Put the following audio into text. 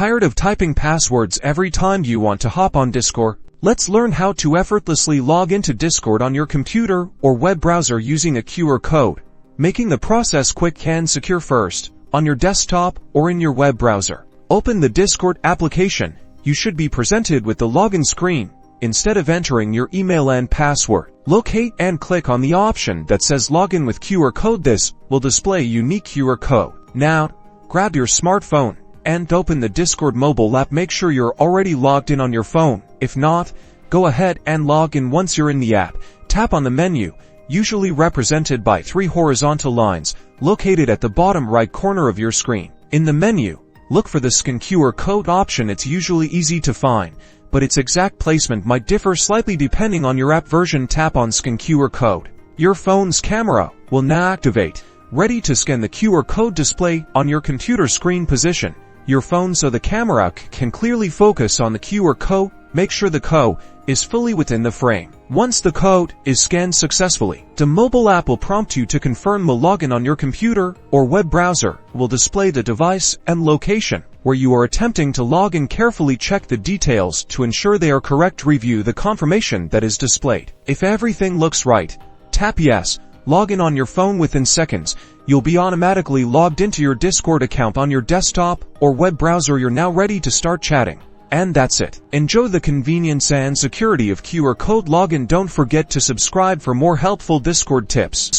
Tired of typing passwords every time you want to hop on Discord? Let's learn how to effortlessly log into Discord on your computer or web browser using a QR code, making the process quick and secure. First, on your desktop or in your web browser, open the Discord application. You should be presented with the login screen. Instead of entering your email and password, locate and click on the option that says Login with QR code. This will display a unique QR code. Now, grab your smartphone and open the Discord mobile app. Make sure you're already logged in on your phone. If not, go ahead and log in. Once you're in the app, tap on the menu, usually represented by 3 horizontal lines, located at the bottom right corner of your screen. In the menu, look for the Scan QR code option. It's usually easy to find, but its exact placement might differ slightly depending on your app version. Tap on Scan QR code. Your phone's camera will now activate, ready to scan the QR code display on your computer screen. Position your phone so the camera can clearly focus on the QR code. Make sure the code is fully within the frame. Once the code is scanned successfully, the mobile app will prompt you to confirm the login on your computer or web browser. Will display the device and location where you are attempting to log in. Carefully check the details to ensure they are correct. Review the confirmation that is displayed. If everything looks right, tap Yes. Log in on your phone. Within seconds, you'll be automatically logged into your Discord account on your desktop or web browser. You're now ready to start chatting. And that's it. Enjoy the convenience and security of QR code login. Don't forget to subscribe for more helpful Discord tips.